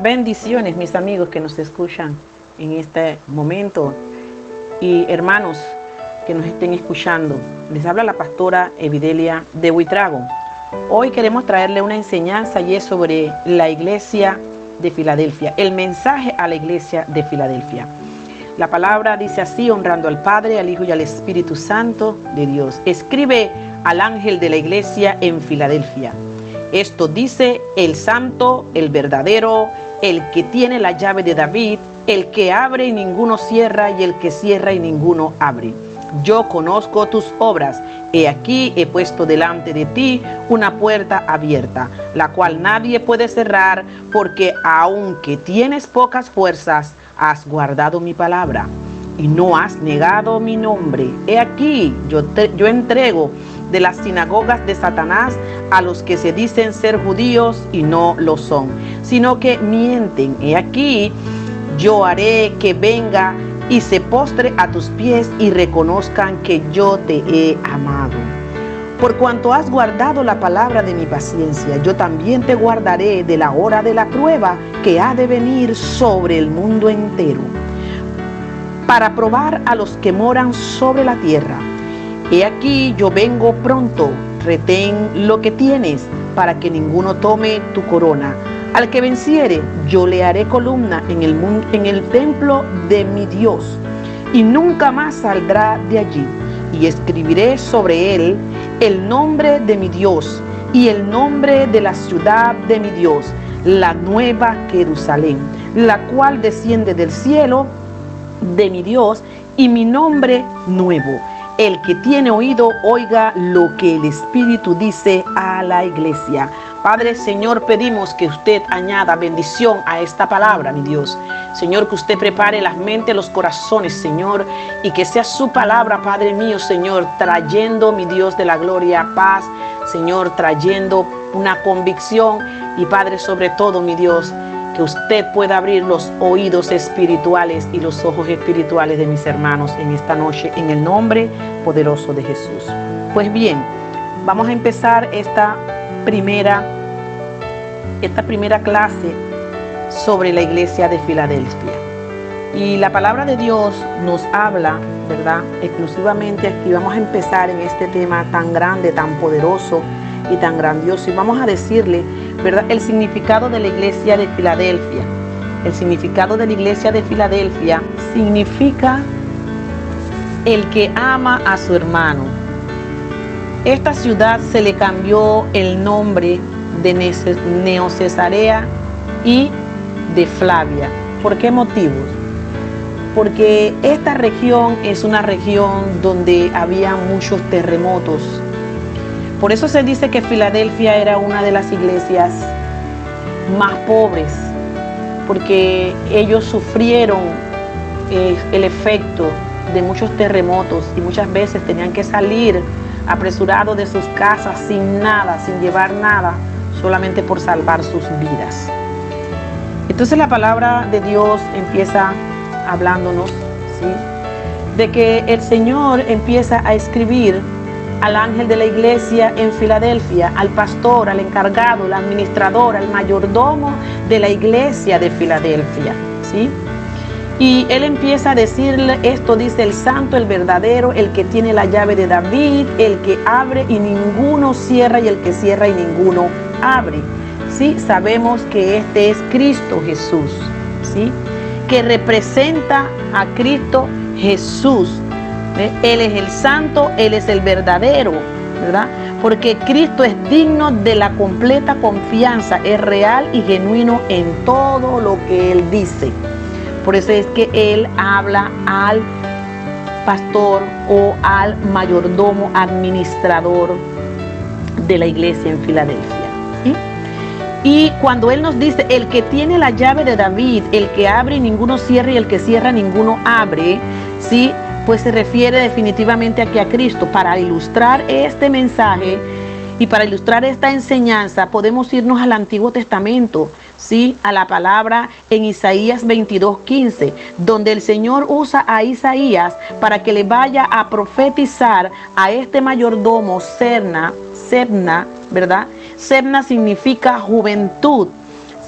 Bendiciones, mis amigos que nos escuchan en este momento y hermanos que nos estén escuchando. Les habla la pastora Evidelia de Buitrago. Hoy queremos traerle una enseñanza y es sobre la iglesia de Filadelfia, el mensaje a la iglesia de Filadelfia. La palabra dice así: honrando al Padre, al Hijo y al Espíritu Santo de Dios. Escribe al ángel de la iglesia en Filadelfia. Esto dice el santo, el verdadero, el que tiene la llave de David, el que abre y ninguno cierra, y el que cierra y ninguno abre. Yo conozco tus obras. He aquí he puesto delante de ti una puerta abierta, la cual nadie puede cerrar, porque aunque tienes pocas fuerzas, has guardado mi palabra y no has negado mi nombre. He aquí yo entrego de las sinagogas de Satanás a los que se dicen ser judíos y no lo son, sino que mienten. He aquí yo haré que venga y se postre a tus pies y reconozcan que yo te he amado. Por cuanto has guardado la palabra de mi paciencia, yo también te guardaré de la hora de la prueba que ha de venir sobre el mundo entero, para probar a los que moran sobre la tierra. He aquí yo vengo pronto. Retén lo que tienes, para que ninguno tome tu corona. Al que venciere, yo le haré columna en el templo de mi Dios, y nunca más saldrá de allí. Y escribiré sobre él el nombre de mi Dios y el nombre de la ciudad de mi Dios, la nueva Jerusalén, la cual desciende del cielo de mi Dios, y mi nombre nuevo. El que tiene oído, oiga lo que el Espíritu dice a la iglesia. Padre, Señor, pedimos que usted añada bendición a esta palabra, mi Dios. Señor, que usted prepare las mentes, los corazones, Señor, y que sea su palabra, Padre mío, Señor, trayendo, mi Dios de la gloria, paz, Señor, trayendo una convicción, y Padre, sobre todo, mi Dios, que usted pueda abrir los oídos espirituales y los ojos espirituales de mis hermanos en esta noche, en el nombre poderoso de Jesús. Pues bien, vamos a empezar esta primera clase sobre la iglesia de Filadelfia. Y la palabra de Dios nos habla, ¿verdad?, exclusivamente aquí. Vamos a empezar en este tema tan grande, tan poderoso y tan grandioso, y vamos a decirle, ¿verdad?, el significado de la iglesia de Filadelfia. El significado de la iglesia de Filadelfia significa el que ama a su hermano. Esta ciudad se le cambió el nombre de Neocesarea y de Flavia. ¿Por qué motivos? Porque esta región es una región donde había muchos terremotos. Por eso se dice que Filadelfia era una de las iglesias más pobres, porque ellos sufrieron el efecto de muchos terremotos y muchas veces tenían que salir apresurados de sus casas sin nada, sin llevar nada, solamente por salvar sus vidas. Entonces la palabra de Dios empieza hablándonos, ¿sí?, de que el Señor empieza a escribir al ángel de la iglesia en Filadelfia, al pastor, al encargado, al administrador, al mayordomo de la iglesia de Filadelfia, ¿sí? Y él empieza a decirle esto, dice: el santo, el verdadero, el que tiene la llave de David, el que abre y ninguno cierra, y el que cierra y ninguno abre. Sí, sabemos que este es Cristo Jesús, ¿sí?, que representa a Cristo Jesús. Él es el santo, Él es el verdadero, ¿verdad? Porque Cristo es digno de la completa confianza, es real y genuino en todo lo que Él dice. Por eso es que Él habla al pastor o al mayordomo administrador de la iglesia en Filadelfia, ¿sí? Y cuando Él nos dice: el que tiene la llave de David, el que abre y ninguno cierra, y el que cierra ninguno abre, ¿sí?, pues se refiere definitivamente aquí a Cristo. Para ilustrar este mensaje y para ilustrar esta enseñanza, podemos irnos al Antiguo Testamento, ¿sí?, a la palabra en Isaías 22:15, donde el Señor usa a Isaías para que le vaya a profetizar a este mayordomo Sebna, ¿verdad? Sebna significa juventud,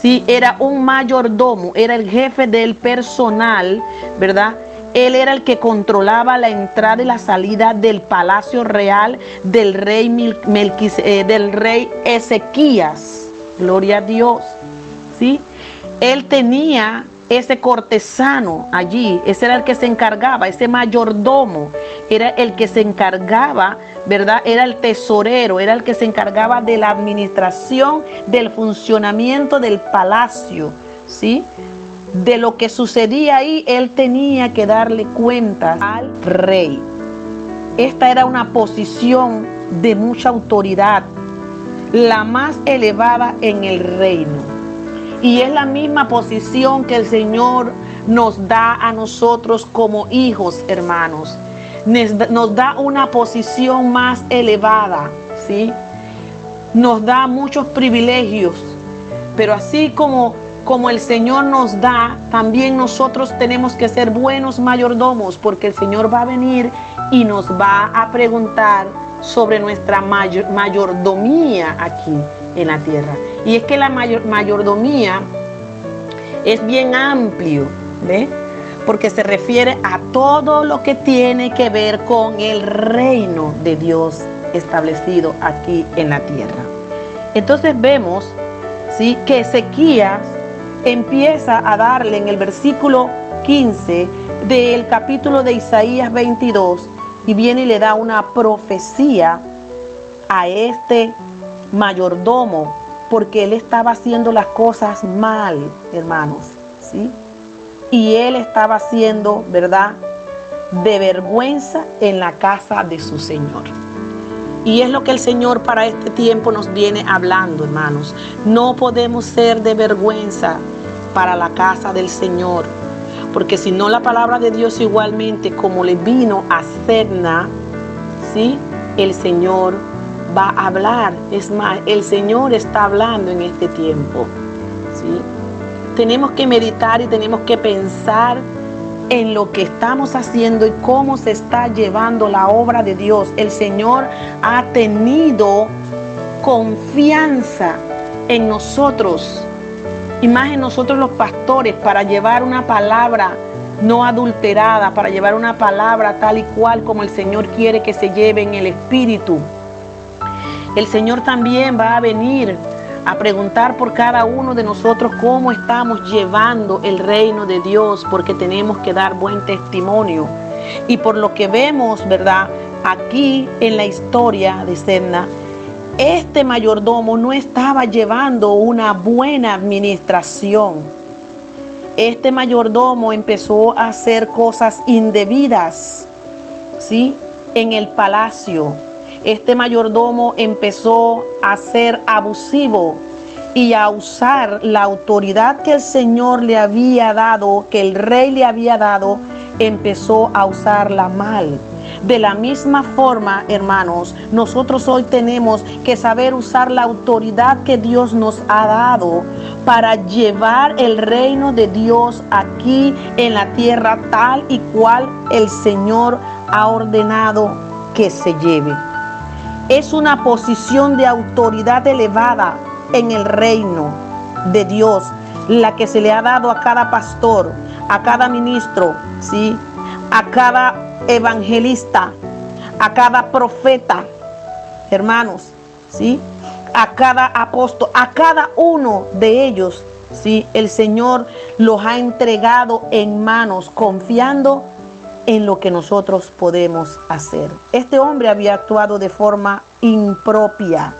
Sí, era un mayordomo, era el jefe del personal, ¿verdad? Él era el que controlaba la entrada y la salida del palacio real del rey del rey Ezequías. Gloria a Dios. ¿Sí? Él tenía ese cortesano allí, ese era el que se encargaba, ese mayordomo era el que se encargaba, ¿verdad? Era el tesorero, era el que se encargaba de la administración, del funcionamiento del palacio, ¿sí? De lo que sucedía ahí, él tenía que darle cuenta al rey. Esta era una posición de mucha autoridad, la más elevada en el reino. Y es la misma posición que el Señor nos da a nosotros como hijos, hermanos. Nos da una posición más elevada, ¿sí? Nos da muchos privilegios, pero así como el Señor nos da, también nosotros tenemos que ser buenos mayordomos, porque el Señor va a venir y nos va a preguntar sobre nuestra mayordomía aquí en la tierra. Y es que la mayordomía es bien amplio, ¿ve? Porque se refiere a todo lo que tiene que ver con el reino de Dios establecido aquí en la tierra. Entonces vemos, ¿sí?, que Ezequías empieza a darle en el versículo 15 del capítulo de Isaías 22 y viene y le da una profecía a este mayordomo, porque él estaba haciendo las cosas mal, hermanos, ¿sí? Y él estaba haciendo, ¿verdad?, de vergüenza en la casa de su Señor. Y es lo que el Señor para este tiempo nos viene hablando, hermanos. No podemos ser de vergüenza para la casa del Señor, porque si no, la palabra de Dios igualmente, como le vino a Sedna, ¿sí?, el Señor va a hablar. Es más, el Señor está hablando en este tiempo, ¿sí? Tenemos que meditar y tenemos que pensar en lo que estamos haciendo y cómo se está llevando la obra de Dios. El Señor ha tenido confianza en nosotros, y más en nosotros los pastores, para llevar una palabra no adulterada, para llevar una palabra tal y cual como el Señor quiere que se lleve en el Espíritu. El Señor también va a venir a preguntar por cada uno de nosotros cómo estamos llevando el reino de Dios, porque tenemos que dar buen testimonio. Y por lo que vemos, ¿verdad?, aquí en la historia de Sedna, este mayordomo no estaba llevando una buena administración. Este mayordomo empezó a hacer cosas indebidas, ¿sí?, en el palacio. Este mayordomo empezó a ser abusivo y a usar la autoridad que el Señor le había dado, que el rey le había dado, empezó a usarla mal. De la misma forma, hermanos, nosotros hoy tenemos que saber usar la autoridad que Dios nos ha dado para llevar el reino de Dios aquí en la tierra tal y cual el Señor ha ordenado que se lleve. Es una posición de autoridad elevada en el reino de Dios, la que se le ha dado a cada pastor, a cada ministro, ¿sí?, a cada evangelista, a cada profeta, hermanos, ¿sí?, a cada apóstol, a cada uno de ellos, ¿sí?, el Señor los ha entregado en manos, confiando en lo que nosotros podemos hacer. Este hombre había actuado de forma impropia,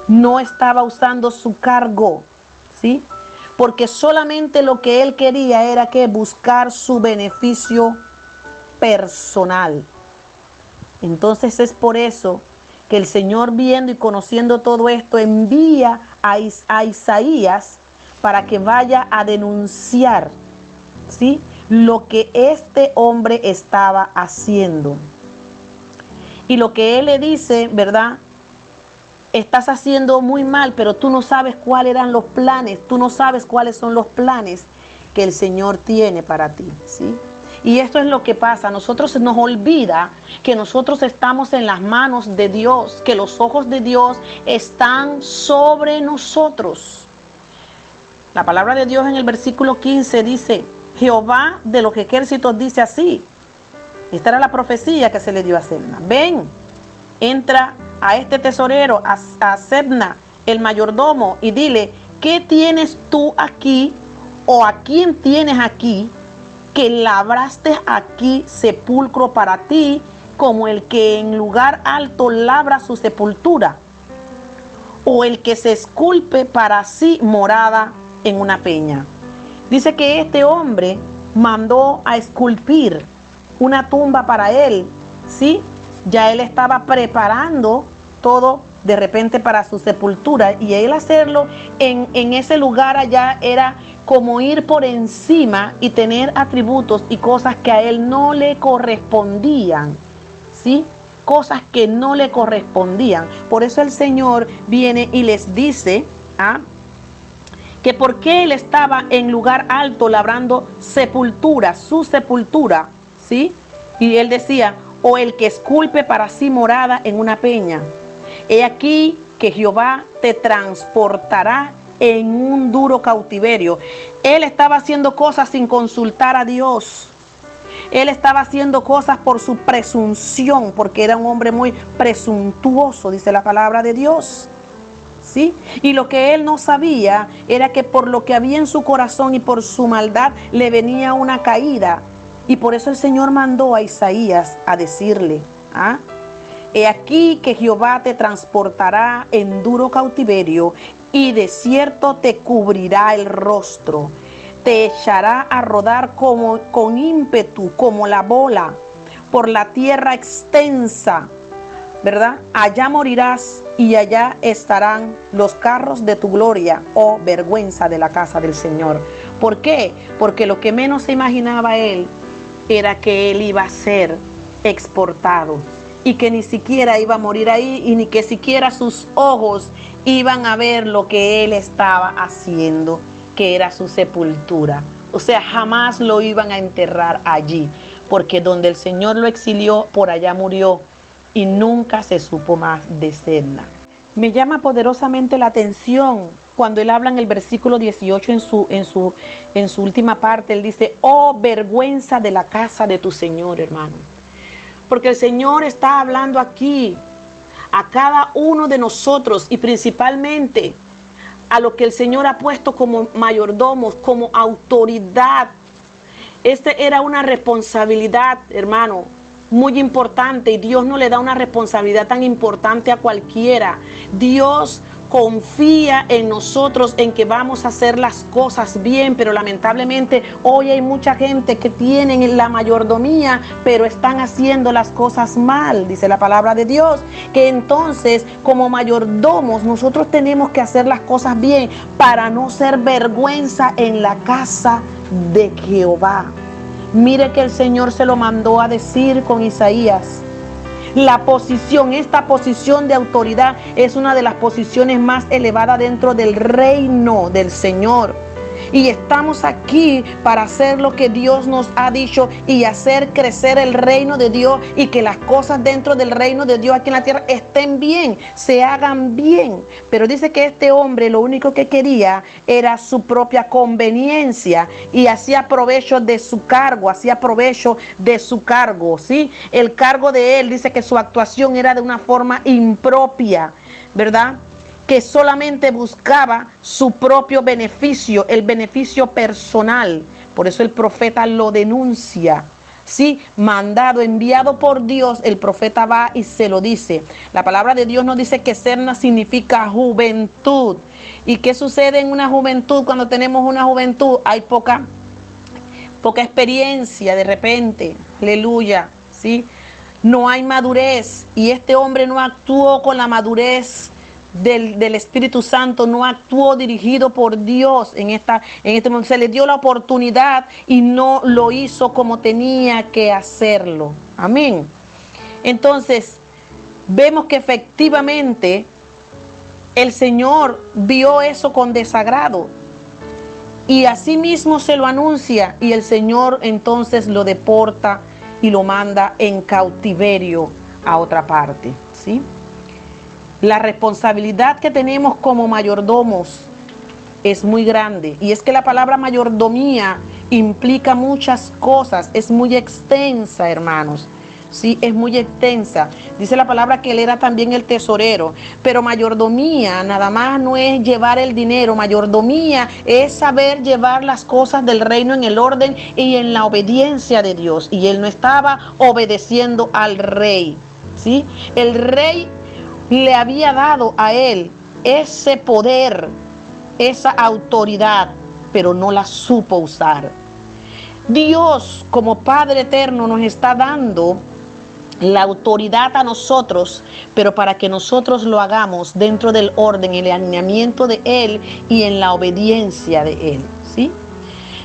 no estaba usando su cargo, ¿sí?, porque solamente lo que él quería era que buscar su beneficio personal. Entonces es por eso que el Señor, viendo y conociendo todo esto, envía a Isaías para que vaya a denunciar, ¿sí?, lo que este hombre estaba haciendo. Y lo que él le dice, ¿verdad?, estás haciendo muy mal, pero tú no sabes cuáles eran los planes, tú no sabes cuáles son los planes que el Señor tiene para ti, ¿sí? Y esto es lo que pasa. Nosotros se nos olvida que nosotros estamos en las manos de Dios, que los ojos de Dios están sobre nosotros. La palabra de Dios en el versículo 15 dice: Jehová de los ejércitos dice así. Esta era la profecía que se le dio a Sebna. Ven, entra a este tesorero, a Sebna, el mayordomo, y dile: ¿qué tienes tú aquí, o a quién tienes aquí, que labraste aquí sepulcro para ti, como el que en lugar alto labra su sepultura, o el que se esculpe para sí morada en una peña? Dice que este hombre mandó a esculpir una tumba para él, ¿sí? Ya él estaba preparando todo de repente para su sepultura, y él hacerlo en ese lugar allá era como ir por encima y tener atributos y cosas que a él no le correspondían, ¿sí? Cosas que no le correspondían. Por eso el Señor viene y les dice, que por qué él estaba en lugar alto labrando sepultura, su sepultura, ¿sí? Y él decía: o el que esculpe para sí morada en una peña. He aquí que Jehová te transportará en un duro cautiverio. Él estaba haciendo cosas sin consultar a Dios. Él estaba haciendo cosas por su presunción, porque era un hombre muy presuntuoso, dice la palabra de Dios, ¿sí? Y lo que él no sabía era que por lo que había en su corazón y por su maldad le venía una caída. Y por eso el Señor mandó a Isaías a decirle: he aquí que Jehová te transportará en duro cautiverio, y de cierto te cubrirá el rostro, te echará a rodar con ímpetu, como la bola, por la tierra extensa, ¿verdad? Allá morirás, y allá estarán los carros de tu gloria, oh vergüenza de la casa del Señor. ¿Por qué? Porque lo que menos se imaginaba él era que él iba a ser exportado, y que ni siquiera iba a morir ahí, y ni que siquiera sus ojos iban a ver lo que él estaba haciendo, que era su sepultura. O sea, jamás lo iban a enterrar allí, porque donde el Señor lo exilió, por allá murió, y nunca se supo más de Sebna. Me llama poderosamente la atención cuando él habla en el versículo 18, en su última parte. Él dice: oh vergüenza de la casa de tu Señor, hermano. Porque el Señor está hablando aquí a cada uno de nosotros, y principalmente a lo que el Señor ha puesto como mayordomos, como autoridad. Era una responsabilidad, hermano, muy importante, y Dios no le da una responsabilidad tan importante a cualquiera. Dios confía en nosotros, en que vamos a hacer las cosas bien, pero lamentablemente hoy hay mucha gente que tienen la mayordomía, pero están haciendo las cosas mal. Dice la palabra de Dios que entonces, como mayordomos, nosotros tenemos que hacer las cosas bien para no ser vergüenza en la casa de Jehová. Mire que el Señor se lo mandó a decir con Isaías. Esta posición de autoridad es una de las posiciones más elevadas dentro del reino del Señor. Y estamos aquí para hacer lo que Dios nos ha dicho y hacer crecer el reino de Dios, y que las cosas dentro del reino de Dios aquí en la tierra estén bien, se hagan bien. Pero dice que este hombre lo único que quería era su propia conveniencia, y hacía provecho de su cargo, ¿sí? El cargo de él, dice que su actuación era de una forma impropia, ¿verdad? Que solamente buscaba su propio beneficio, el beneficio personal. Por eso el profeta lo denuncia, ¿sí? Mandado, enviado por Dios, el profeta va y se lo dice. La palabra de Dios nos dice que Sebna significa juventud. ¿Y qué sucede en una juventud? Cuando tenemos una juventud hay poca experiencia de repente, aleluya, ¿sí? No hay madurez, y este hombre no actuó con la madurez del Espíritu Santo, no actuó dirigido por Dios en este momento. Se le dio la oportunidad y no lo hizo como tenía que hacerlo. Amén. Entonces, vemos que efectivamente el Señor vio eso con desagrado, y así mismo se lo anuncia, y el Señor entonces lo deporta y lo manda en cautiverio a otra parte, ¿sí? La responsabilidad que tenemos como mayordomos es muy grande. Y es que la palabra mayordomía implica muchas cosas, es muy extensa, hermanos. Sí, es muy extensa. Dice la palabra que él era también el tesorero, pero mayordomía nada más no es llevar el dinero. Mayordomía es saber llevar las cosas del reino en el orden y en la obediencia de Dios. Y él no estaba obedeciendo al rey, ¿sí? El rey le había dado a él ese poder, esa autoridad, pero no la supo usar. Dios, como Padre eterno, nos está dando la autoridad a nosotros, pero para que nosotros lo hagamos dentro del orden, el alineamiento de Él y en la obediencia de Él, ¿sí?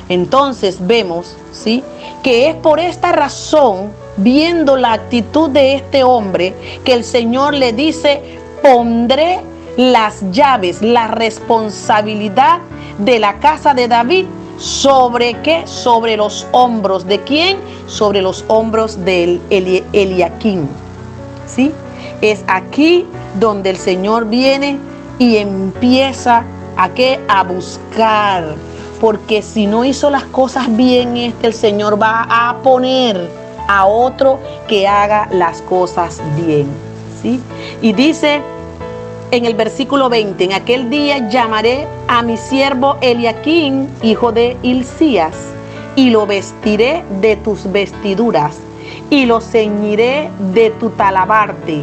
Entonces vemos, ¿sí?, que es por esta razón, viendo la actitud de este hombre, que el Señor le dice: pondré las llaves, la responsabilidad de la casa de David. ¿Sobre qué? Sobre los hombros. ¿De quién? Sobre los hombros de Eliaquim, ¿sí? Es aquí donde el Señor viene y empieza ¿a qué? A buscar. Porque si no hizo las cosas bien, el Señor va a poner a otro que haga las cosas bien, ¿sí? Y dice en el versículo 20: en aquel día llamaré a mi siervo Eliaquim, hijo de Hilcías, y lo vestiré de tus vestiduras, y lo ceñiré de tu talabarte,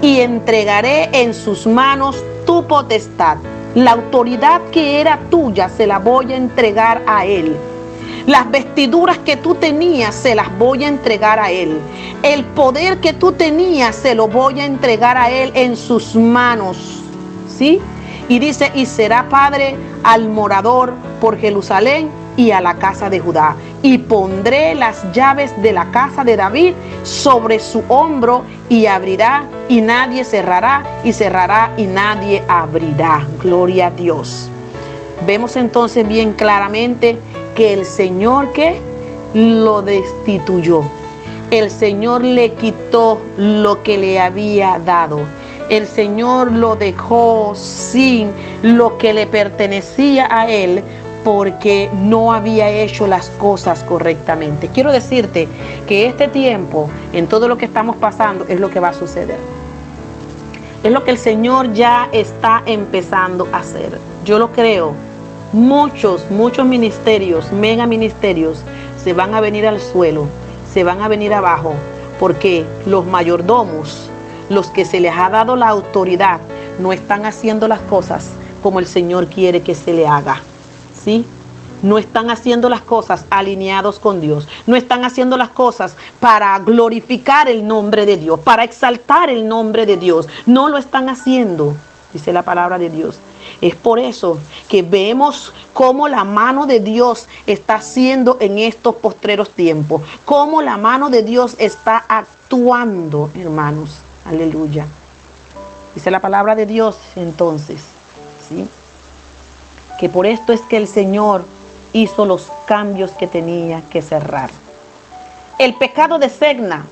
y entregaré en sus manos tu potestad. La autoridad que era tuya se la voy a entregar a él. Las vestiduras que tú tenías se las voy a entregar a él. El poder que tú tenías se lo voy a entregar a él en sus manos, ¿sí? Y dice: y será padre al morador por Jerusalén y a la casa de Judá. Y pondré las llaves de la casa de David sobre su hombro, y abrirá y nadie cerrará, y cerrará y nadie abrirá. Gloria a Dios. Vemos entonces bien claramente que el Señor, ¿qué?, lo destituyó. El Señor le quitó lo que le había dado. El Señor lo dejó sin lo que le pertenecía a él, porque no había hecho las cosas correctamente. Quiero decirte que este tiempo, en todo lo que estamos pasando, es lo que va a suceder. Es lo que el Señor ya está empezando a hacer. Yo lo creo. Muchos ministerios, mega ministerios, se van a venir al suelo, se van a venir abajo, porque los mayordomos, los que se les ha dado la autoridad, no están haciendo las cosas como el Señor quiere que se le haga, ¿sí? No están haciendo las cosas alineados con Dios. No están haciendo las cosas para glorificar el nombre de Dios, para exaltar el nombre de Dios. No lo están haciendo, dice la palabra de Dios. Es por eso que vemos cómo la mano de Dios está haciendo en estos postreros tiempos. Cómo la mano de Dios está actuando, hermanos. Aleluya. Dice la palabra de Dios entonces, ¿sí?, que por esto es que el Señor hizo los cambios que tenía que cerrar. El pecado de Sebna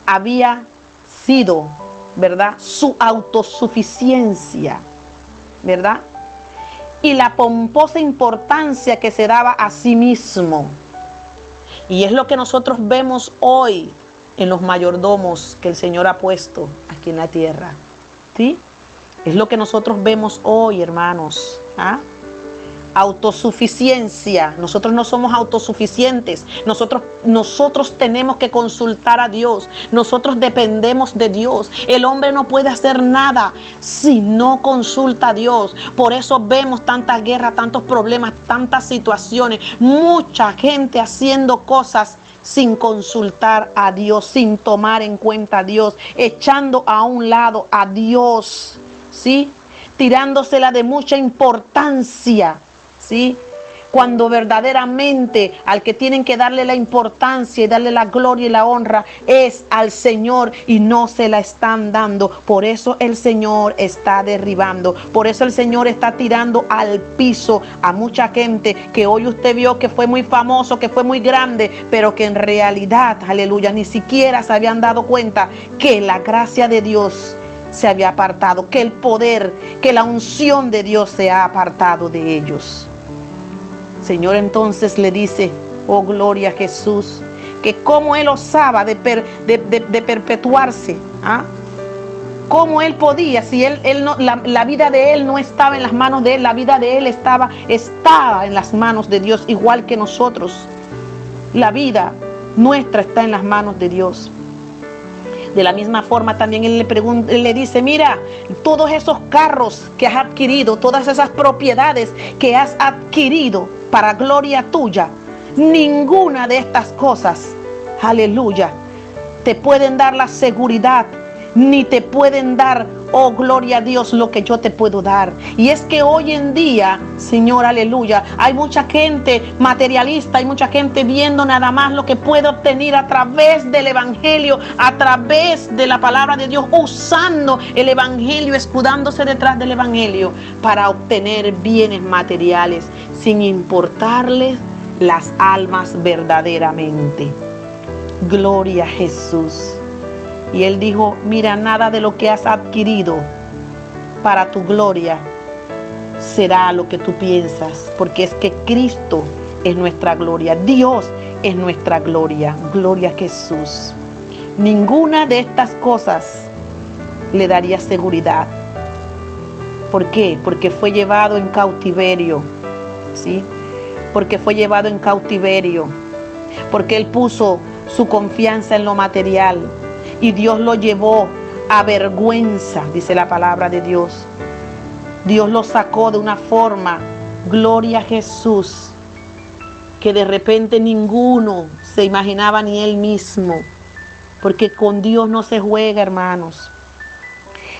había sido, ¿verdad?, su autosuficiencia, ¿verdad?, y la pomposa importancia que se daba a sí mismo. Y es lo que nosotros vemos hoy en los mayordomos que el Señor ha puesto aquí en la tierra, ¿sí? Es lo que nosotros vemos hoy, hermanos, ¿ah? Autosuficiencia. Nosotros no somos autosuficientes. Nosotros tenemos que consultar a Dios. Nosotros dependemos de Dios. El hombre no puede hacer nada si no consulta a Dios. Por eso vemos tantas guerras, tantos problemas, tantas situaciones. Mucha gente haciendo cosas sin consultar a Dios, sin tomar en cuenta a Dios, echando a un lado a Dios, ¿sí? Tirándosela de mucha importancia, ¿sí? Cuando verdaderamente al que tienen que darle la importancia y darle la gloria y la honra es al Señor, y no se la están dando. Por eso el Señor está derribando, por eso el Señor está tirando al piso a mucha gente que hoy usted vio que fue muy famoso, que fue muy grande, pero que en realidad, aleluya, ni siquiera se habían dado cuenta que la gracia de Dios se había apartado, que el poder, que la unción de Dios se ha apartado de ellos. Señor entonces le dice, oh gloria a Jesús, que cómo él osaba de perpetuarse, ¿ah? ¿Cómo él podía? Si él no, la vida de él no estaba en las manos de él, la vida de él estaba en las manos de Dios, igual que nosotros. La vida nuestra está en las manos de Dios. De la misma forma también él le dice, mira, todos esos carros que has adquirido, todas esas propiedades que has adquirido para gloria tuya, ninguna de estas cosas, aleluya, te pueden dar la seguridad, ni te pueden dar, oh gloria a Dios, lo que yo te puedo dar. Y es que hoy en día, Señor, aleluya, hay mucha gente materialista, hay mucha gente viendo nada más lo que puede obtener a través del evangelio, a través de la palabra de Dios, usando el evangelio, escudándose detrás del evangelio para obtener bienes materiales, sin importarles las almas verdaderamente. Gloria a Jesús. Y él dijo, mira, nada de lo que has adquirido para tu gloria será lo que tú piensas, porque es que Cristo es nuestra gloria, Dios es nuestra gloria. Gloria a Jesús. Ninguna de estas cosas le daría seguridad. ¿Por qué? Porque fue llevado en cautiverio, ¿sí? Porque fue llevado en cautiverio, porque él puso su confianza en lo material. Y Dios lo llevó a vergüenza, dice la palabra de Dios. Dios lo sacó de una forma, gloria a Jesús, que de repente ninguno se imaginaba, ni él mismo. Porque con Dios no se juega, hermanos.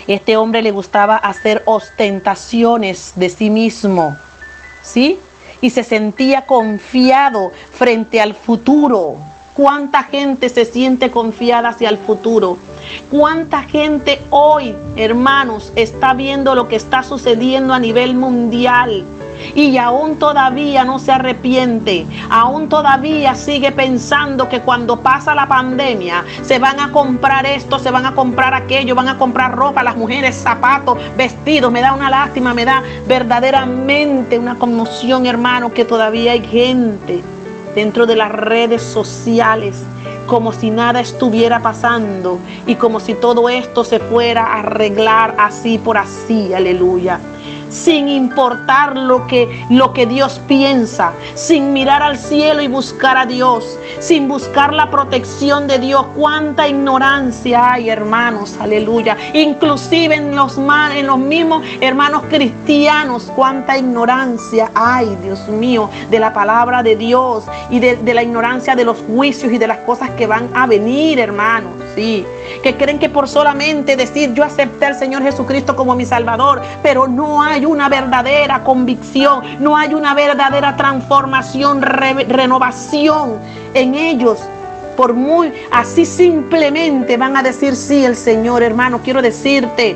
Este hombre le gustaba hacer ostentaciones de sí mismo, ¿sí? Y se sentía confiado frente al futuro. ¿Cuánta gente se siente confiada hacia el futuro? ¿Cuánta gente hoy, hermanos, está viendo lo que está sucediendo a nivel mundial y aún todavía no se arrepiente? Aún todavía sigue pensando que cuando pasa la pandemia se van a comprar esto, se van a comprar aquello, van a comprar ropa, las mujeres, zapatos, vestidos. Me da una lástima, me da verdaderamente una conmoción, hermano, que todavía hay gente dentro de las redes sociales como si nada estuviera pasando y como si todo esto se fuera a arreglar así por así, aleluya. Sin importar lo que Dios piensa, sin mirar al cielo y buscar a Dios, sin buscar la protección de Dios. Cuánta ignorancia hay, hermanos, aleluya. Inclusive en los mismos hermanos cristianos, cuánta ignorancia hay, Dios mío, de la palabra de Dios y de la ignorancia de los juicios y de las cosas que van a venir, hermanos. Sí, que creen que por solamente decir yo acepté al Señor Jesucristo como mi Salvador, pero no hay una verdadera convicción, no hay una verdadera transformación, renovación en ellos. Por muy así simplemente van a decir sí el Señor, hermano. Quiero decirte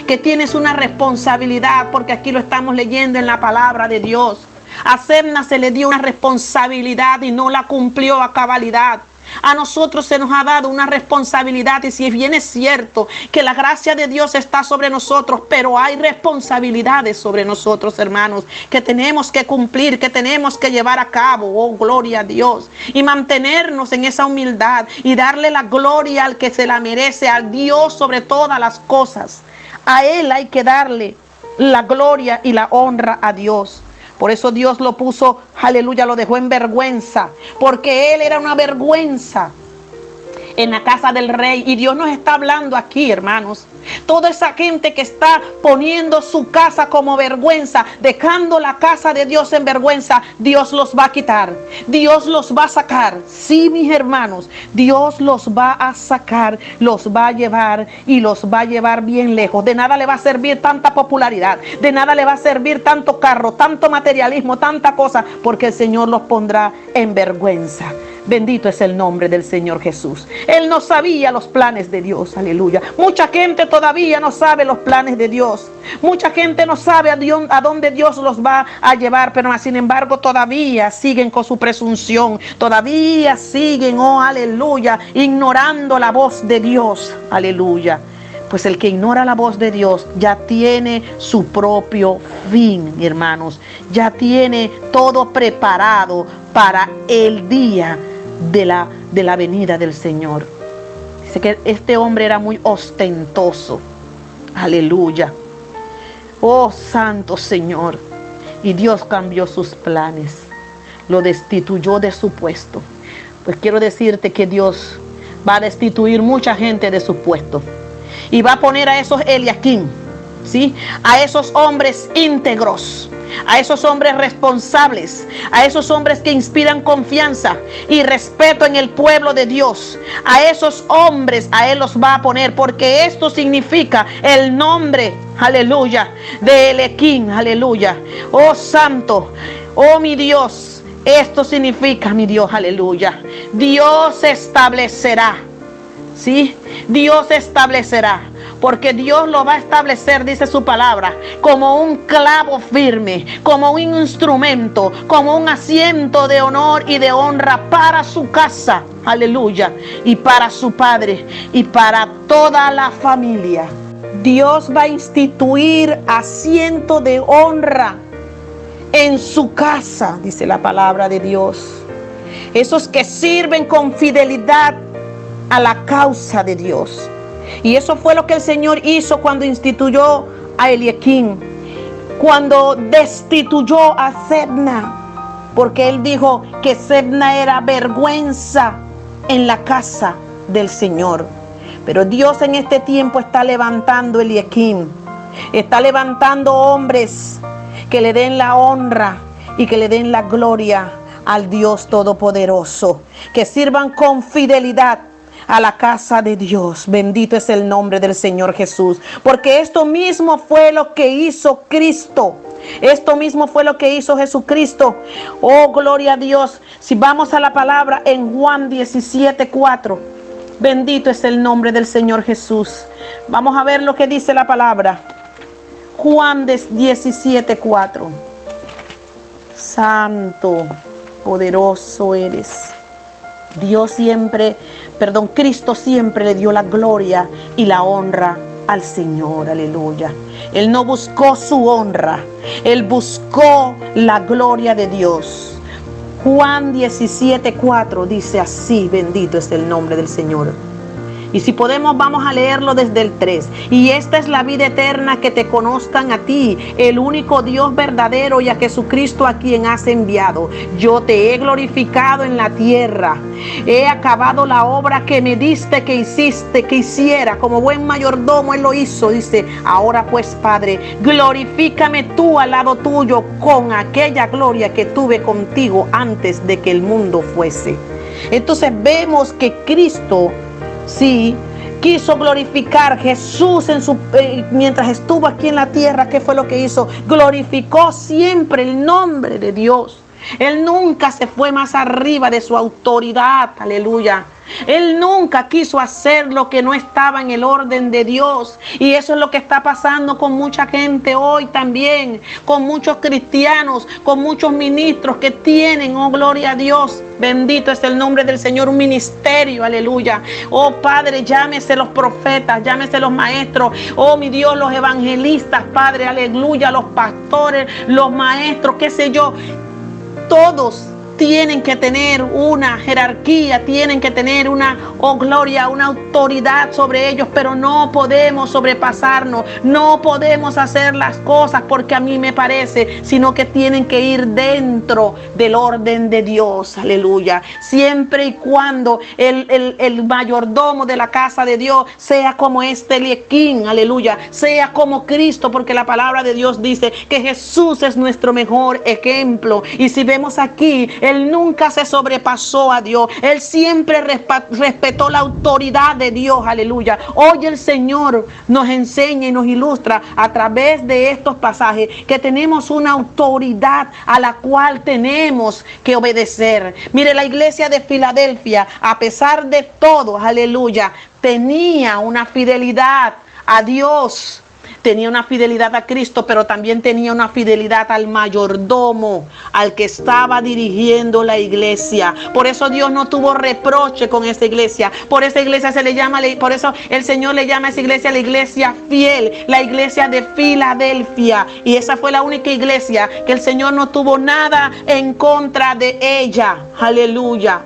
que tienes una responsabilidad, porque aquí lo estamos leyendo en la palabra de Dios. A Semna se le dio una responsabilidad y no la cumplió a cabalidad. A nosotros se nos ha dado una responsabilidad, y si bien es cierto que la gracia de Dios está sobre nosotros, pero hay responsabilidades sobre nosotros, hermanos, que tenemos que cumplir, que tenemos que llevar a cabo. Oh, gloria a Dios. Y mantenernos en esa humildad y darle la gloria al que se la merece, al Dios sobre todas las cosas. A Él hay que darle la gloria y la honra a Dios. Por eso Dios lo puso, aleluya, lo dejó en vergüenza, porque él era una vergüenza en la casa del rey. Y Dios nos está hablando aquí, hermanos. Toda esa gente que está poniendo su casa como vergüenza, dejando la casa de Dios en vergüenza, Dios los va a quitar. Dios los va a sacar. Sí, mis hermanos, Dios los va a sacar, los va a llevar y los va a llevar bien lejos. De nada le va a servir tanta popularidad, de nada le va a servir tanto carro, tanto materialismo, tanta cosa, porque el Señor los pondrá en vergüenza. Bendito es el nombre del Señor Jesús. Él no sabía los planes de Dios, aleluya. Mucha gente todavía no sabe los planes de Dios. Mucha gente no sabe a dónde Dios los va a llevar, pero sin embargo todavía siguen con su presunción. Todavía siguen, oh aleluya, ignorando la voz de Dios, aleluya. Pues el que ignora la voz de Dios ya tiene su propio fin, hermanos. Ya tiene todo preparado para el día de la venida del Señor. Dice que este hombre era muy ostentoso. Aleluya. Oh, santo Señor. Y Dios cambió sus planes. Lo destituyó de su puesto. Pues quiero decirte que Dios va a destituir mucha gente de su puesto. Y va a poner a esos Eliakim, ¿sí? A esos hombres íntegros, a esos hombres responsables, a esos hombres que inspiran confianza y respeto en el pueblo de Dios. A esos hombres a Él los va a poner, porque esto significa el nombre, aleluya, de Eliakim, aleluya. Oh santo, oh mi Dios, esto significa, mi Dios, aleluya. Dios establecerá. ¿Sí? Dios establecerá, porque Dios lo va a establecer, dice su palabra, como un clavo firme, como un instrumento, como un asiento de honor y de honra para su casa, aleluya, y para su padre y para toda la familia. Dios va a instituir asiento de honra en su casa, dice la palabra de Dios. Esos que sirven con fidelidad a la causa de Dios. Y eso fue lo que el Señor hizo cuando instituyó a Eliakim, cuando destituyó a Sebna, porque Él dijo que Sebna era vergüenza en la casa del Señor. Pero Dios en este tiempo está levantando Eliakim, está levantando hombres que le den la honra y que le den la gloria al Dios Todopoderoso, que sirvan con fidelidad a la casa de Dios. Bendito es el nombre del Señor Jesús, porque esto mismo fue lo que hizo Cristo. Esto mismo fue lo que hizo Jesucristo. Oh, gloria a Dios. Si vamos a la palabra en Juan 17:4, bendito es el nombre del Señor Jesús. Vamos a ver lo que dice la palabra. Juan 17:4. Santo, poderoso eres. Cristo siempre le dio la gloria y la honra al Señor, aleluya. Él no buscó su honra, Él buscó la gloria de Dios. Juan 17:4 dice así, bendito es el nombre del Señor. Y si podemos, vamos a leerlo desde el 3. Y esta es la vida eterna, que te conozcan a ti, el único Dios verdadero, y a Jesucristo a quien has enviado. Yo te he glorificado en la tierra. He acabado la obra que me diste que hiciera. Como buen mayordomo Él lo hizo. Dice, ahora pues, Padre, glorifícame tú al lado tuyo con aquella gloria que tuve contigo antes de que el mundo fuese. Entonces vemos que Cristo, sí, quiso glorificar. Jesús mientras estuvo aquí en la tierra, ¿qué fue lo que hizo? Glorificó siempre el nombre de Dios. Él nunca se fue más arriba de su autoridad, aleluya. Él nunca quiso hacer lo que no estaba en el orden de Dios. Y eso es lo que está pasando con mucha gente hoy también, con muchos cristianos, con muchos ministros que tienen, oh gloria a Dios, bendito es el nombre del Señor, un ministerio, aleluya. Oh Padre, llámese los profetas, llámese los maestros, oh mi Dios, los evangelistas, Padre, aleluya, los pastores, los maestros, qué sé yo. Todos tienen que tener una jerarquía, tienen que tener una, oh gloria, una autoridad sobre ellos, pero no podemos sobrepasarnos, no podemos hacer las cosas porque a mí me parece, sino que tienen que ir dentro del orden de Dios, aleluya. Siempre y cuando el mayordomo de la casa de Dios sea como este Eliakim, aleluya, sea como Cristo, porque la palabra de Dios dice que Jesús es nuestro mejor ejemplo. Y si vemos aquí, Él nunca se sobrepasó a Dios. Él siempre respetó la autoridad de Dios. Aleluya. Hoy el Señor nos enseña y nos ilustra a través de estos pasajes que tenemos una autoridad a la cual tenemos que obedecer. Mire, la iglesia de Filadelfia, a pesar de todo, aleluya, tenía una fidelidad a Dios. tenía una fidelidad a Cristo, pero también tenía una fidelidad al mayordomo, al que estaba dirigiendo la iglesia. Por eso Dios no tuvo reproche con esa iglesia. Por esa iglesia se le llama, por eso el Señor le llama a esa iglesia la iglesia fiel, la iglesia de Filadelfia. Y esa fue la única iglesia que el Señor no tuvo nada en contra de ella. Aleluya.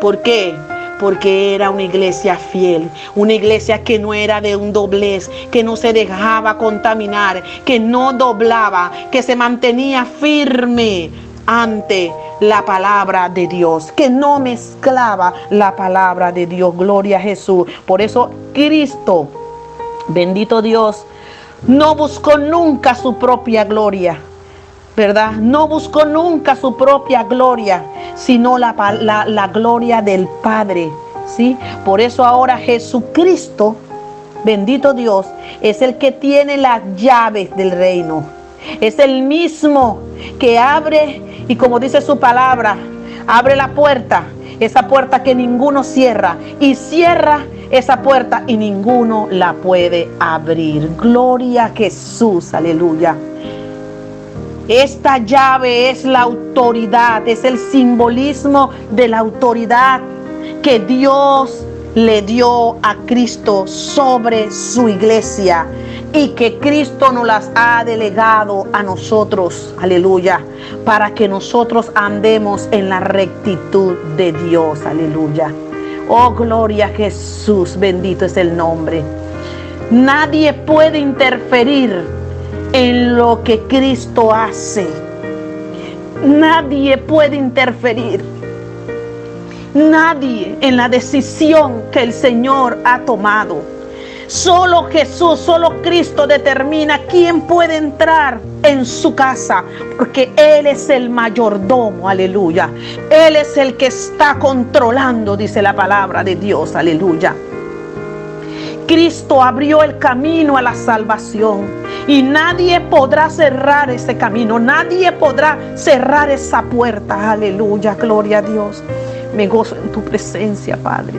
¿Por qué? Porque era una iglesia fiel, una iglesia que no era de un doblez, que no se dejaba contaminar, que no doblaba, que se mantenía firme ante la palabra de Dios, que no mezclaba la palabra de Dios. Gloria a Jesús. Por eso Cristo, bendito Dios, no buscó nunca su propia gloria, ¿verdad? No buscó nunca su propia gloria, sino la gloria del Padre, ¿sí? Por eso ahora Jesucristo, bendito Dios, es el que tiene las llaves del reino. Es el mismo que abre, y como dice su palabra, abre la puerta, esa puerta que ninguno cierra, y cierra esa puerta y ninguno la puede abrir. Gloria a Jesús, aleluya. Esta llave es la autoridad, es el simbolismo de la autoridad que Dios le dio a Cristo sobre su iglesia y que Cristo nos las ha delegado a nosotros, aleluya, para que nosotros andemos en la rectitud de Dios, aleluya. Oh, gloria a Jesús, bendito es el nombre. Nadie puede interferir en lo que Cristo hace. Nadie puede interferir. Nadie en la decisión que el Señor ha tomado. Solo Jesús, solo Cristo determina quién puede entrar en su casa, porque Él es el mayordomo, aleluya. Él es el que está controlando, dice la palabra de Dios, aleluya. Cristo abrió el camino a la salvación y nadie podrá cerrar ese camino, nadie podrá cerrar esa puerta, aleluya, gloria a Dios. Me gozo en tu presencia, Padre.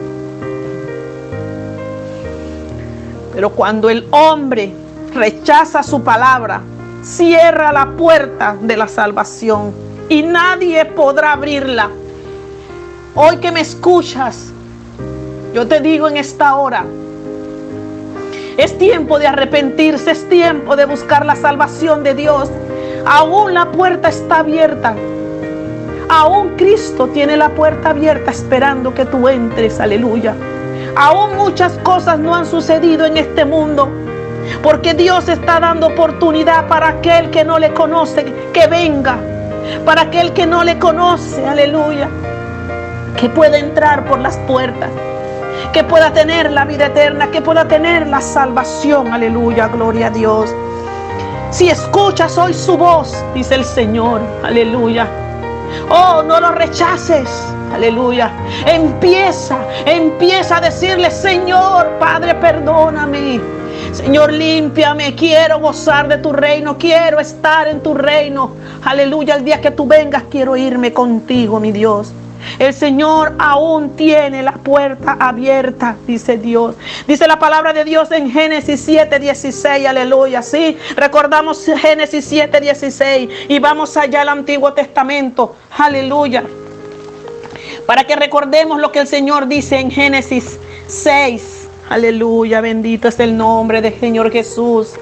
Pero cuando el hombre rechaza su palabra, cierra la puerta de la salvación y nadie podrá abrirla. Hoy que me escuchas, yo te digo en esta hora, es tiempo de arrepentirse, es tiempo de buscar la salvación de Dios. Aún la puerta está abierta. Aún Cristo tiene la puerta abierta esperando que tú entres, aleluya. Aún muchas cosas no han sucedido en este mundo, porque Dios está dando oportunidad para aquel que no le conoce, que venga. Para aquel que no le conoce, aleluya, que pueda entrar por las puertas, que pueda tener la vida eterna, que pueda tener la salvación, aleluya, gloria a Dios. Si escuchas hoy su voz, dice el Señor, aleluya, oh, no lo rechaces, aleluya. Empieza a decirle: Señor, Padre, perdóname. Señor, límpiame, quiero gozar de tu reino, quiero estar en tu reino. Aleluya, el día que tú vengas quiero irme contigo, mi Dios. El Señor aún tiene la puerta abierta, dice Dios. Dice la palabra de Dios en Génesis 7:16, aleluya. Sí, recordamos Génesis 7:16 y vamos allá al Antiguo Testamento, aleluya, para que recordemos lo que el Señor dice en Génesis 6, aleluya, bendito es el nombre del Señor Jesús.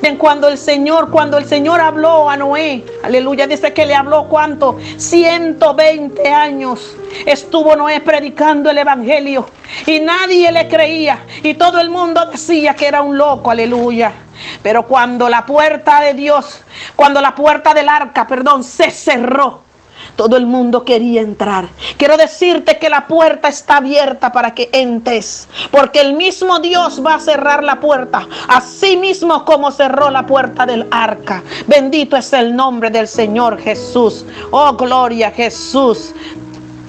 Ven, cuando el Señor habló a Noé, aleluya, dice que le habló ¿cuánto? 120 años estuvo Noé predicando el evangelio y nadie le creía y todo el mundo decía que era un loco, aleluya. Pero cuando la puerta de Dios, cuando la puerta del arca, se cerró, todo el mundo quería entrar. Quiero decirte que la puerta está abierta para que entres, porque el mismo Dios va a cerrar la puerta, así mismo como cerró la puerta del arca. Bendito es el nombre del Señor Jesús. Oh, gloria a Jesús.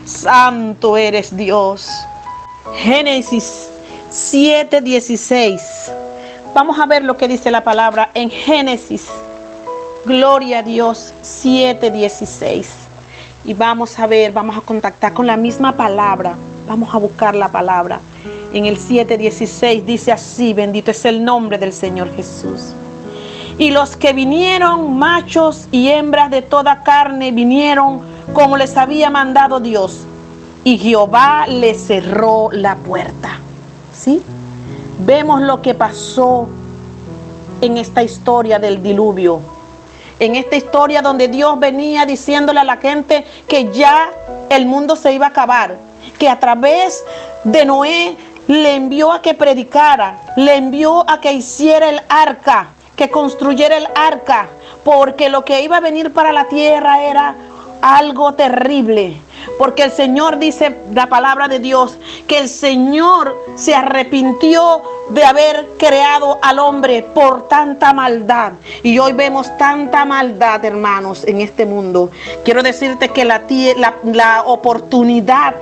Santo eres Dios. Génesis 7:16. Vamos a ver lo que dice la palabra en Génesis. Gloria a Dios, 7:16. Y vamos a ver, vamos a contactar con la misma palabra. Vamos a buscar la palabra. en el 7:16 dice así: bendito es el nombre del Señor Jesús. Y los que vinieron, machos y hembras de toda carne, vinieron como les había mandado Dios. Y Jehová les cerró la puerta. ¿Sí? Vemos lo que pasó en esta historia del diluvio. En esta historia donde Dios venía diciéndole a la gente que ya el mundo se iba a acabar. Que a través de Noé le envió a que predicara, le envió a que hiciera el arca, que construyera el arca, porque lo que iba a venir para la tierra era algo terrible. Porque el Señor, dice la palabra de Dios, que el Señor se arrepintió de haber creado al hombre por tanta maldad. Y hoy vemos tanta maldad, hermanos, en este mundo. Quiero decirte que la oportunidad,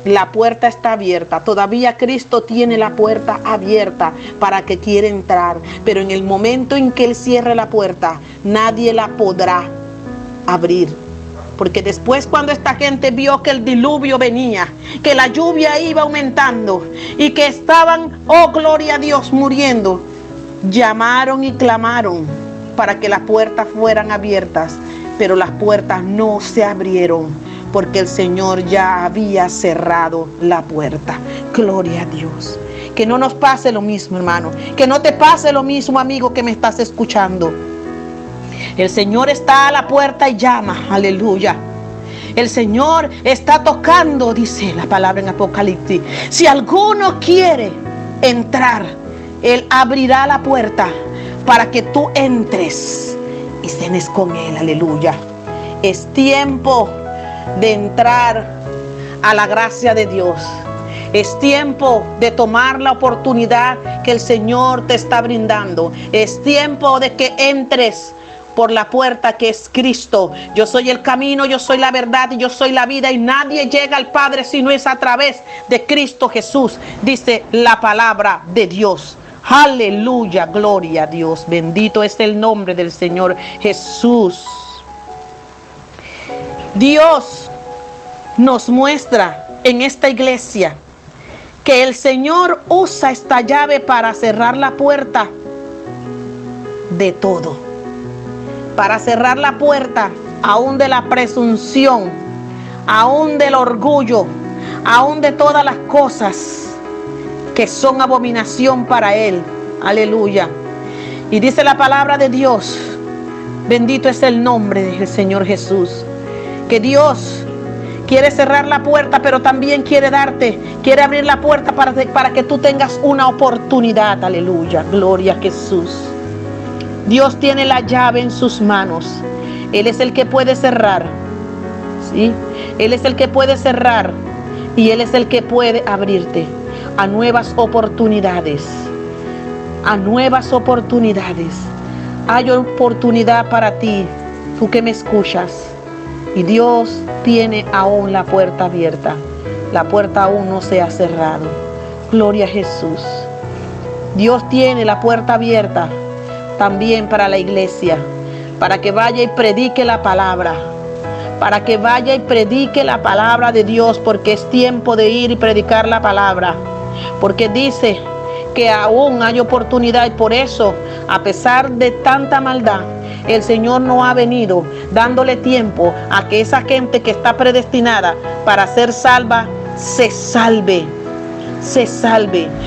la puerta está abierta. Todavía Cristo tiene la puerta abierta para que quiera entrar. Pero en el momento en que Él cierre la puerta, nadie la podrá abrir. Porque después, cuando esta gente vio que el diluvio venía, que la lluvia iba aumentando y que estaban, oh gloria a Dios, muriendo, llamaron y clamaron para que las puertas fueran abiertas. Pero las puertas no se abrieron, porque el Señor ya había cerrado la puerta. Gloria a Dios. Que no nos pase lo mismo, hermano. Que no te pase lo mismo, amigo, que me estás escuchando. El Señor está a la puerta y llama. Aleluya. El Señor está tocando, dice la palabra en Apocalipsis. Si alguno quiere entrar, Él abrirá la puerta para que tú entres y cenes con Él. Aleluya. Es tiempo de entrar a la gracia de Dios. Es tiempo de tomar la oportunidad que el Señor te está brindando. Es tiempo de que entres por la puerta que es Cristo. Yo soy el camino, yo soy la verdad y yo soy la vida, y nadie llega al Padre si no es a través de Cristo Jesús, dice la palabra de Dios. Aleluya, gloria a Dios. Bendito es el nombre del Señor Jesús. Dios nos muestra en esta iglesia que el Señor usa esta llave para cerrar la puerta de todo. Para cerrar la puerta aún de la presunción, aún del orgullo, aún de todas las cosas que son abominación para Él. Aleluya. Y dice la palabra de Dios, bendito es el nombre del Señor Jesús, que Dios quiere cerrar la puerta, pero también quiere abrir la puerta para que tú tengas una oportunidad. Aleluya, gloria a Jesús. Dios tiene la llave en sus manos. Él es el que puede cerrar. ¿Sí? Él es el que puede cerrar. Y Él es el que puede abrirte a nuevas oportunidades. A nuevas oportunidades. Hay oportunidad para ti, tú que me escuchas. Y Dios tiene aún la puerta abierta. La puerta aún no se ha cerrado. Gloria a Jesús. Dios tiene la puerta abierta también para la iglesia, para que vaya y predique la palabra, para que vaya y predique la palabra de Dios, porque es tiempo de ir y predicar la palabra, porque dice que aún hay oportunidad. Y por eso, a pesar de tanta maldad, el Señor no ha venido dándole tiempo a que esa gente que está predestinada para ser salva se salve.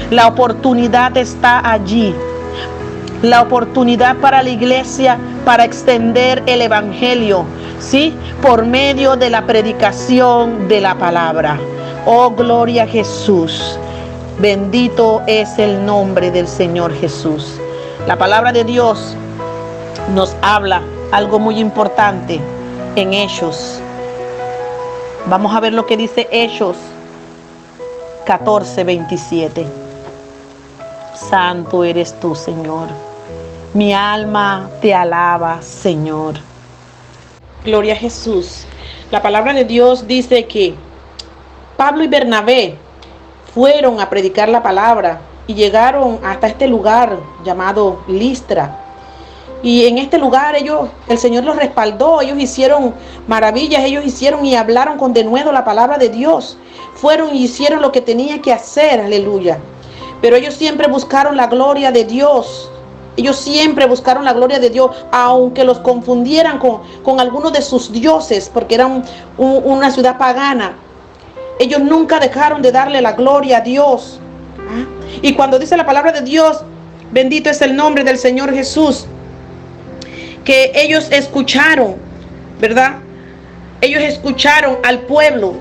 La oportunidad está allí. La oportunidad para la iglesia para extender el evangelio, ¿sí? Por medio de la predicación de la palabra. Oh, gloria a Jesús. Bendito es el nombre del Señor Jesús. La palabra de Dios nos habla algo muy importante en Hechos. Vamos a ver lo que dice Hechos 14:27. Santo eres tú, Señor. Mi alma te alaba, Señor. Gloria a Jesús. La palabra de Dios dice que Pablo y Bernabé fueron a predicar la palabra y llegaron hasta este lugar llamado Listra. Y en este lugar el Señor los respaldó, ellos hicieron maravillas, ellos hicieron y hablaron con denuedo la palabra de Dios. Fueron y hicieron lo que tenían que hacer, aleluya. Pero ellos siempre buscaron la gloria de Dios. Ellos siempre buscaron la gloria de Dios, aunque los confundieran con algunos de sus dioses, porque eran una ciudad pagana. Ellos nunca dejaron de darle la gloria a Dios. Y cuando dice la palabra de Dios, bendito es el nombre del Señor Jesús, que ellos escucharon, ¿verdad? Ellos escucharon al pueblo,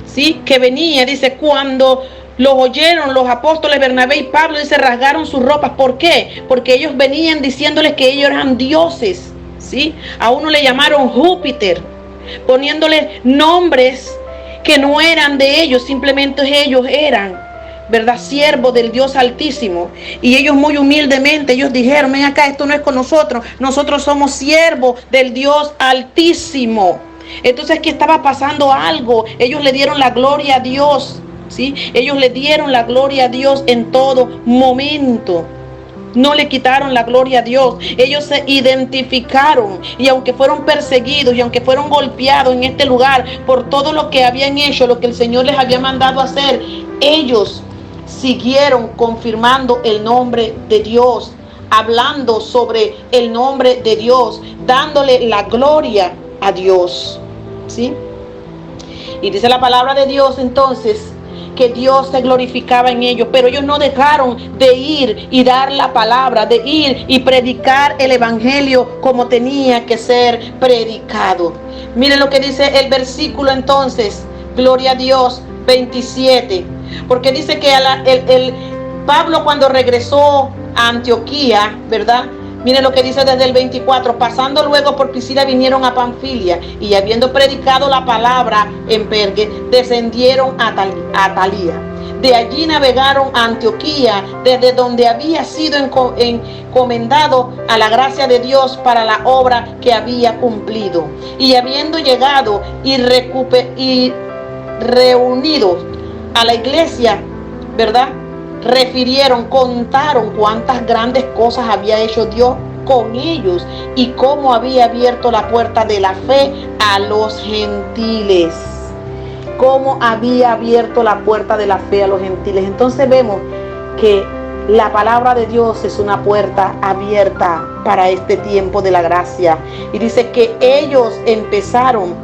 ¿sí? Que venía, dice, cuando los oyeron los apóstoles Bernabé y Pablo, dice, rasgaron sus ropas. ¿Por qué? Porque ellos venían diciéndoles que ellos eran dioses, ¿sí? A uno le llamaron Júpiter, poniéndole nombres que no eran de ellos, simplemente ellos eran, ¿verdad?, siervos del Dios Altísimo. Y ellos muy humildemente, ellos dijeron, ven acá, esto no es con nosotros, nosotros somos siervos del Dios Altísimo. Entonces aquí estaba pasando algo, ellos le dieron la gloria a Dios, ¿sí? Ellos le dieron la gloria a Dios en todo momento. No le quitaron la gloria a Dios. Ellos se identificaron, y aunque fueron perseguidos y aunque fueron golpeados en este lugar por todo lo que habían hecho, lo que el Señor les había mandado hacer, ellos siguieron confirmando el nombre de Dios, hablando sobre el nombre de Dios, dándole la gloria a Dios, ¿sí? Y dice la palabra de Dios entonces que Dios se glorificaba en ellos, pero ellos no dejaron de ir y dar la palabra, de ir y predicar el evangelio como tenía que ser predicado. Miren lo que dice el versículo entonces, gloria a Dios, 27, porque dice que Pablo cuando regresó a Antioquía, ¿verdad? Miren lo que dice desde el 24, pasando luego por Pisidia vinieron a Panfilia, y habiendo predicado la palabra en Perge, descendieron a Atalía. De allí navegaron a Antioquía, desde donde había sido encomendado a la gracia de Dios para la obra que había cumplido. Y habiendo llegado y reunidos a la iglesia, ¿verdad?, contaron cuántas grandes cosas había hecho Dios con ellos y cómo había abierto la puerta de la fe a los gentiles. Cómo había abierto la puerta de la fe a los gentiles. Entonces vemos que la palabra de Dios es una puerta abierta para este tiempo de la gracia. Y dice que ellos empezaron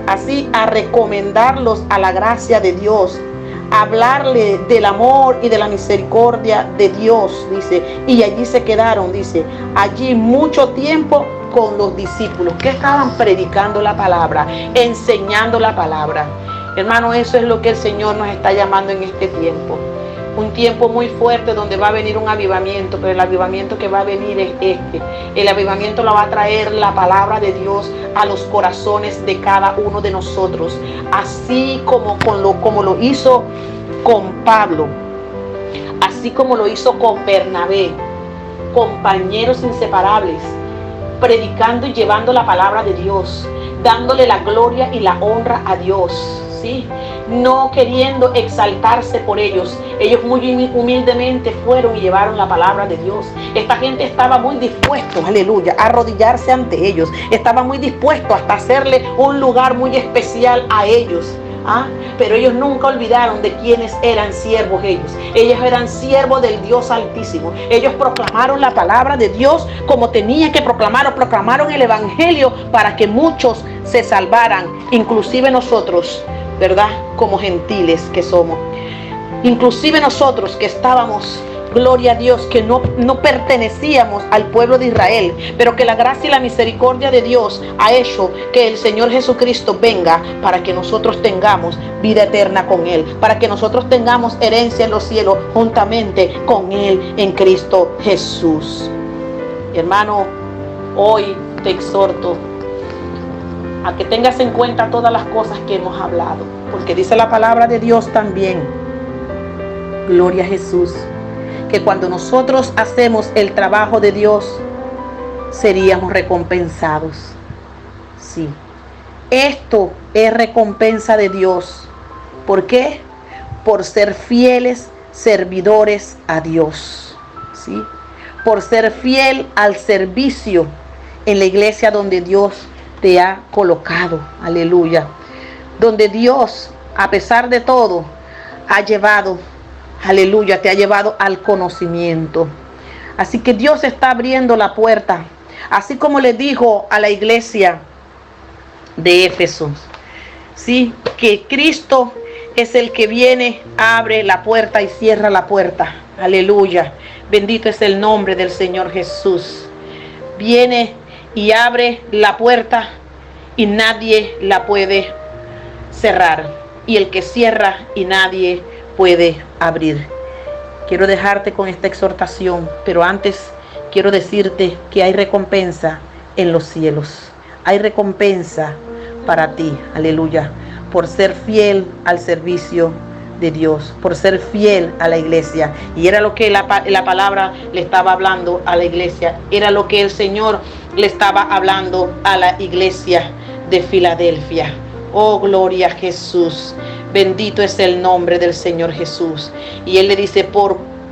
así a recomendarlos a la gracia de Dios, hablarle del amor y de la misericordia de Dios, dice, y allí se quedaron, dice, allí mucho tiempo con los discípulos que estaban predicando la palabra, enseñando la palabra. Hermano, eso es lo que el Señor nos está llamando en este tiempo. Un tiempo muy fuerte donde va a venir un avivamiento, pero el avivamiento que va a venir es este. El avivamiento lo va a traer la palabra de Dios a los corazones de cada uno de nosotros, así como lo hizo con Pablo, así como lo hizo con Bernabé, compañeros inseparables, predicando y llevando la palabra de Dios, dándole la gloria y la honra a Dios, ¿sí? No queriendo exaltarse por ellos. Ellos muy humildemente fueron y llevaron la palabra de Dios. Esta gente estaba muy dispuesto, aleluya, a arrodillarse ante ellos. Estaba muy dispuesto hasta hacerle un lugar muy especial a ellos. Pero ellos nunca olvidaron de quiénes eran siervos ellos. Ellos eran siervos del Dios Altísimo. Ellos proclamaron la palabra de Dios como tenía que proclamar, proclamaron el evangelio para que muchos se salvaran, inclusive nosotros, ¿verdad?, como gentiles que somos. Inclusive nosotros que estábamos, gloria a Dios, que no pertenecíamos al pueblo de Israel, pero que la gracia y la misericordia de Dios ha hecho que el Señor Jesucristo venga para que nosotros tengamos vida eterna con Él, para que nosotros tengamos herencia en los cielos juntamente con Él en Cristo Jesús. Hermano, hoy te exhorto a que tengas en cuenta todas las cosas que hemos hablado, porque dice la palabra de Dios también, gloria a Jesús, que cuando nosotros hacemos el trabajo de Dios, seríamos recompensados. Sí, esto es recompensa de Dios. ¿Por qué? Por ser fieles servidores a Dios. ¿Sí? por ser fiel al servicio en la iglesia donde Dios te ha colocado. Aleluya. Donde Dios, a pesar de todo, ha llevado, aleluya, te ha llevado al conocimiento. Así que Dios está abriendo la puerta. Así como le dijo a la iglesia de Éfeso, sí, que Cristo es el que viene, abre la puerta y cierra la puerta. Aleluya. Bendito es el nombre del Señor Jesús. Viene y abre la puerta y nadie la puede cerrar. Y el que cierra y nadie puede abrir. Quiero dejarte con esta exhortación, pero antes quiero decirte que hay recompensa en los cielos. Hay recompensa para ti, aleluya, por ser fiel al servicio de Dios, por ser fiel a la iglesia. Y era lo que la palabra le estaba hablando a la iglesia. Era lo que el Señor le estaba hablando a la iglesia de Filadelfia. Oh, gloria a Jesús. Bendito es el nombre del Señor Jesús. Y Él le dice,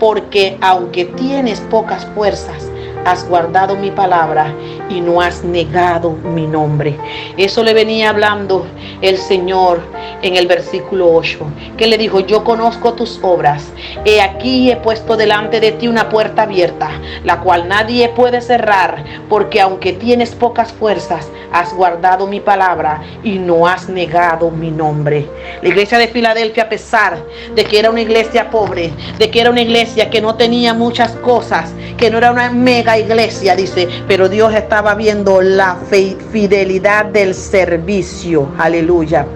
porque aunque tienes pocas fuerzas, has guardado mi palabra y no has negado mi nombre. Eso le venía hablando el Señor en el versículo 8, que le dijo, yo conozco tus obras. He aquí he puesto delante de ti una puerta abierta, la cual nadie puede cerrar, porque aunque tienes pocas fuerzas, has guardado mi palabra y no has negado mi nombre. La iglesia de Filadelfia, a pesar de que era una iglesia pobre, de que era una iglesia que no tenía muchas cosas, que no era una mega iglesia, dice, pero Dios estaba viendo la fidelidad del servicio. Aleluya.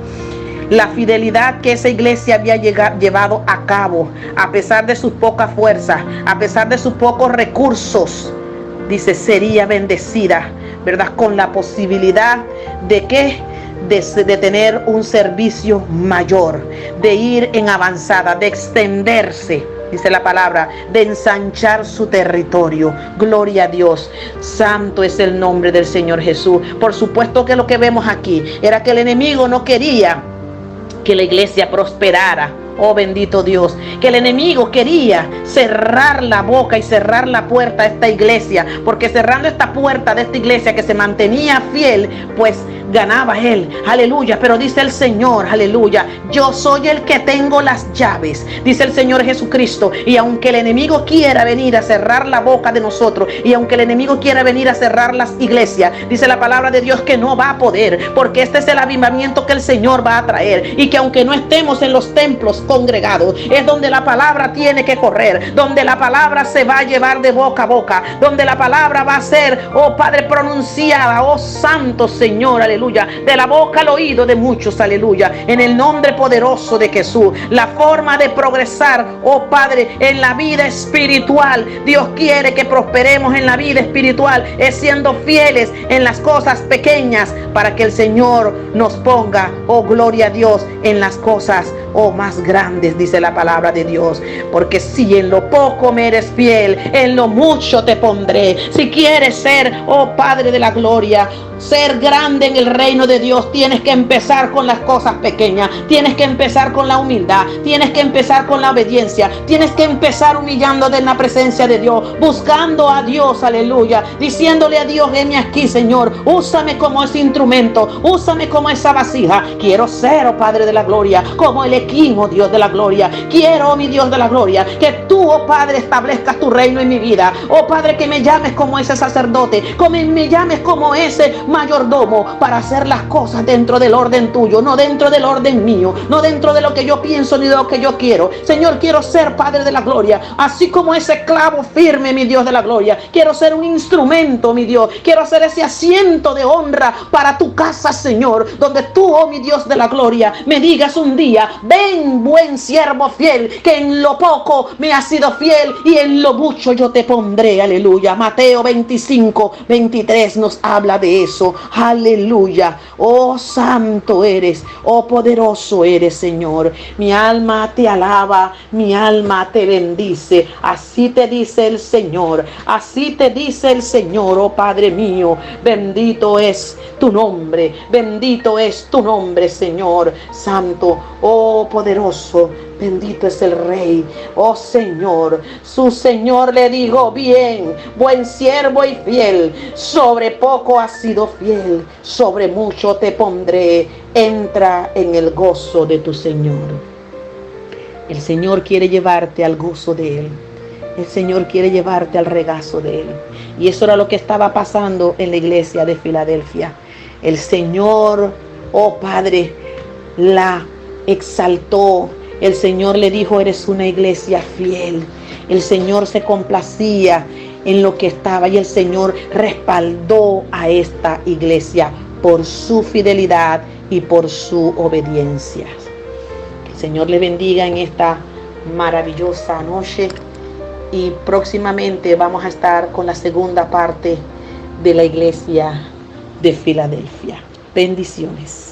La fidelidad que esa iglesia había llevado a cabo, a pesar de sus pocas fuerzas, a pesar de sus pocos recursos, dice, sería bendecida, ¿verdad? Con la posibilidad de que de tener un servicio mayor, de ir en avanzada, de extenderse, dice la palabra, de ensanchar su territorio. Gloria a Dios. Santo es el nombre del Señor Jesús. Por supuesto que lo que vemos aquí era que el enemigo no quería que la iglesia prosperara. Oh, bendito Dios, que el enemigo quería cerrar la boca y cerrar la puerta a esta iglesia, porque cerrando esta puerta de esta iglesia que se mantenía fiel, pues ganaba él. Aleluya. Pero dice el Señor, aleluya, yo soy el que tengo las llaves, dice el Señor Jesucristo. Y aunque el enemigo quiera venir a cerrar la boca de nosotros, y aunque el enemigo quiera venir a cerrar las iglesias, dice la palabra de Dios que no va a poder, porque este es el avivamiento que el Señor va a traer. Y que aunque no estemos en los templos congregados, es donde la palabra tiene que correr, donde la palabra se va a llevar de boca a boca, donde la palabra va a ser, oh Padre, pronunciada, oh Santo Señor, aleluya, de la boca al oído de muchos, aleluya, en el nombre poderoso de Jesús. La forma de progresar, oh Padre, en la vida espiritual, Dios quiere que prosperemos en la vida espiritual, es siendo fieles en las cosas pequeñas, para que el Señor nos ponga, oh gloria a Dios, en las cosas, oh más grandes, dice la palabra de Dios. Porque si en lo poco me eres fiel, en lo mucho te pondré. Si quieres ser, oh Padre de la gloria, ser grande en el reino de Dios, tienes que empezar con las cosas pequeñas, tienes que empezar con la humildad, tienes que empezar con la obediencia, tienes que empezar humillándote en la presencia de Dios, buscando a Dios, aleluya, diciéndole a Dios, heme aquí, Señor, úsame como ese instrumento, úsame como esa vasija. Quiero ser, oh Padre de la gloria, como el equimo, Dios de la gloria. Quiero, oh mi Dios de la gloria, que tú, oh Padre, establezcas tu reino en mi vida. Oh Padre, que me llames como ese sacerdote, que me llames como ese mayordomo, para hacer las cosas dentro del orden tuyo, no dentro del orden mío, no dentro de lo que yo pienso ni de lo que yo quiero. Señor, quiero ser, Padre de la gloria, así como ese clavo firme, mi Dios de la gloria. Quiero ser un instrumento, mi Dios. Quiero ser ese asiento de honra para tu casa, Señor, donde tú, oh mi Dios de la gloria, me digas un día, ven, buen siervo fiel, que en lo poco me has sido fiel y en lo mucho yo te pondré. Aleluya. Mateo 25:23 nos habla de eso. Aleluya. Oh santo eres, oh poderoso eres, Señor. Mi alma te alaba, mi alma te bendice. Así te dice el Señor, así te dice el Señor, oh Padre mío. Bendito es tu nombre, bendito es tu nombre, Señor santo, oh poderoso. Bendito es el Rey. Oh Señor, su Señor le dijo: bien, buen siervo y fiel, sobre poco has sido fiel, sobre mucho te pondré, entra en el gozo de tu Señor. El Señor quiere llevarte al gozo de Él. El Señor quiere llevarte al regazo de Él. Y eso era lo que estaba pasando en la iglesia de Filadelfia. El Señor, oh Padre, la exaltó. El Señor le dijo: eres una iglesia fiel. El Señor se complacía en lo que estaba y el Señor respaldó a esta iglesia por su fidelidad y por su obediencia. Que el Señor le bendiga en esta maravillosa noche. Y próximamente vamos a estar con la segunda parte de la iglesia de Filadelfia. Bendiciones.